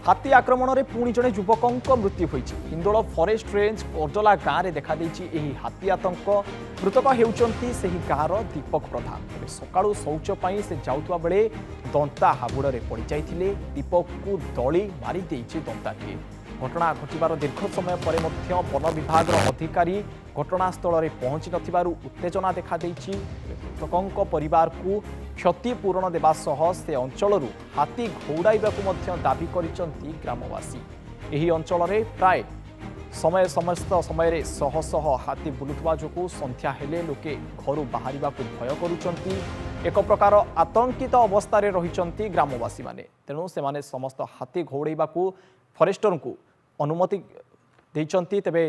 हाथी आक्रमण में पुणी जड़े युवकों मृत्यु होती। हिंदोल फॉरेस्ट रेंज कोडला गाँव में देखा हाथी आतंक। मृतक होती से गाँवर दीपक प्रधान। सकाळु शौच पर से जाऊा बेले दंता हाबुड़े पड़ जाते। दीपक को दली मारी दंताटे। घटना घटार दीर्घ समय पर वन विभाग अधिकारी घटनास्थल में पहुंची नथिबारु उत्तेजना देखा देछि। मृतकों परिवार को क्षतिपूरण देवा सह से अंचल हाथी घौड़ाइबा दाबी करिसंती ग्रामवासी। एही अंचल में प्राय समस्त समय शह शह हाथी बुलुवा जो संध्या हेले लोके घर बाहर भय करुचंती। एक प्रकार आतंकित अवस्था रही ग्रामवासी माने। तेणु से समस्त हाथी घौड़ाइबा फॉरेस्टर को अनुमति देइचंती। तेबे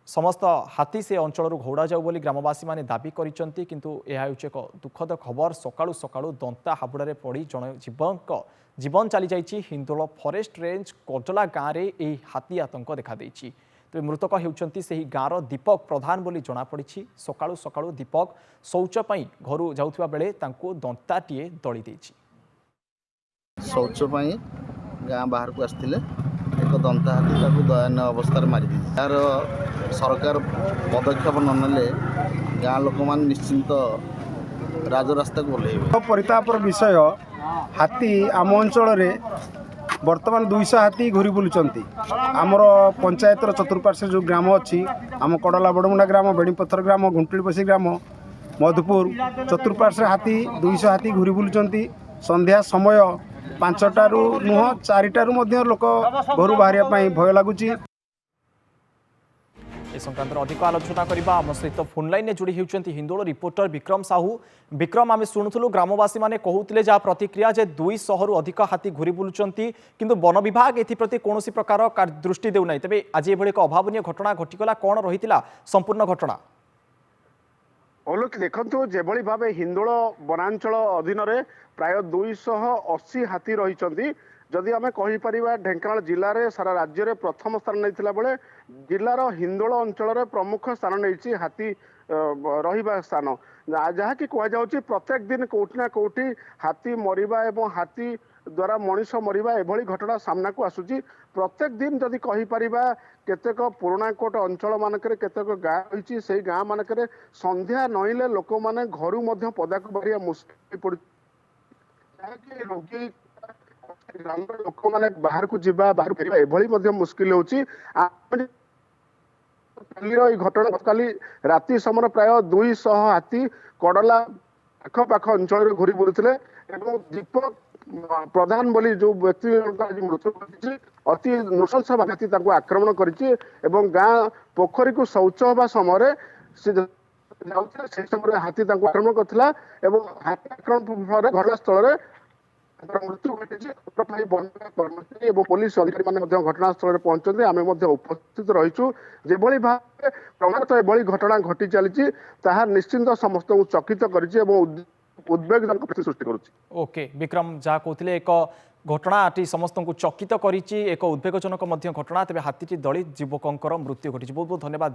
समस्त हाथी से अंचल घौड़ा जाऊ बोली ग्रामवासी माने दाबी करिसंती। किंतु यह एक दुखद खबर। सकाळु सकाळु दंता हाबुड़े पड़ी जन जीवन चली जाइछि। हिंदोल फॉरेस्ट रेंज कोडला गाँव में यह हाथी आतंक देखा देइछि। तेबे मृतक होउचंती सेही गाँवर दीपक प्रधान बोली जना पड़िछि। सकाळु सकाळु दीपक शौच पई घर जाउथबा बेले तांको दंताटीए दली देइछि। शौच पई गाँ बाहर को आसथिले एक दंता हाथी दयनीय अवस्था मारी यार सरकार पदक्षेप ननेले गाँ लोक मान निश्चिंत राजरास्ता को ओल्लैबे। परितापर विषय हाथी आम अंचल बर्तमान 200 हाथी घूरी बुलुचंती। आमर पंचायतर चतुर्पार्श्व जो ग्राम अच्छी आम कड़ला बड़मुंडा ग्राम, बेणीपथर ग्राम, घुंटुलीपसी ग्राम, मधुपुर चतुर्पार्श्व हाथी 200 हाथी घूरी बुलुचंती। संध्या समय 5टारू नुह 4टारू लोक घर बाहर भय लगुच। ए संक्रांत अधिक आलोचना करबा आम सहित फोन लाइन में जोड़ी होती हिंदोल रिपोर्टर विक्रम साहू। विक्रम, आम शुणुलु ग्रामवासी माने कहूतिले जहाँ प्रतिक्रिया जे 200 रु अधिक हाथी घूरी बुलुचंती किंतु वन विभाग एप्रति कौन प्रकार दृष्टि देउनाई। तेबे आज एभली एक अभावनीय घटना घटिगला, कौन रही संपूर्ण घटना? अलोक देखु जेभली भाव हिंदोल वनांचल अधीन प्राय 280 हाथी रही। जदि आम कहीपर ढेंकानाल जिले में सारा राज्य में प्रथम स्थान नहीं बेले जिलार हिंदोल अंचल प्रमुख स्थान नहीं हाथी रहा स्थान। जहाँकि कहुच्छे प्रत्येक दिन कौटि ना कौटि हाथी मरिबा एवं हाथी द्वारा मनीष मरिबा एभली घटना सामना को आसूची। प्रत्येक दिन जदि कहीपर केतेक पुराणाकोट अंचल मानक केतेक गाँ रही से गाँ मानक संध्या नईले लोक मैंने घर पदा को बाहर मुस्किल पड़ रोगी ग्राम लोक मैंने बाहर को जीवा बाहर फेर एभली मुस्किल होची। घटना गतकाली राति समय प्राय 200 हाथी कड़ला आखपाख अंचल घूरी बुलुले। दीपक प्रधान बोली जो व्यक्ति मृत्यु घटी अति नृशंस हाथी आक्रमण करी गाँ पोखरी को शौच हवा समय से समय हाथी आक्रमण करता। हाथी आक्रमण फल घटनास्थल मृत्यु घटी। कर्मचारी और पुलिस अधिकारी घटनास्थल में पहुंचते आम उपस्थित रहीचु। जेभली भाव क्रमागत एभली घटना घटी चली निश्चिंत समस्त चकित कर उद्वेगजनक सृष्टि करुच्ची। ओके विक्रम, जहाँ कहते एक घटना समस्त को चकित कर एक उद्वेगजनक घटना। तेज हाथी दलित युवकों मृत्यु घटी। बहुत बहुत धन्यवाद।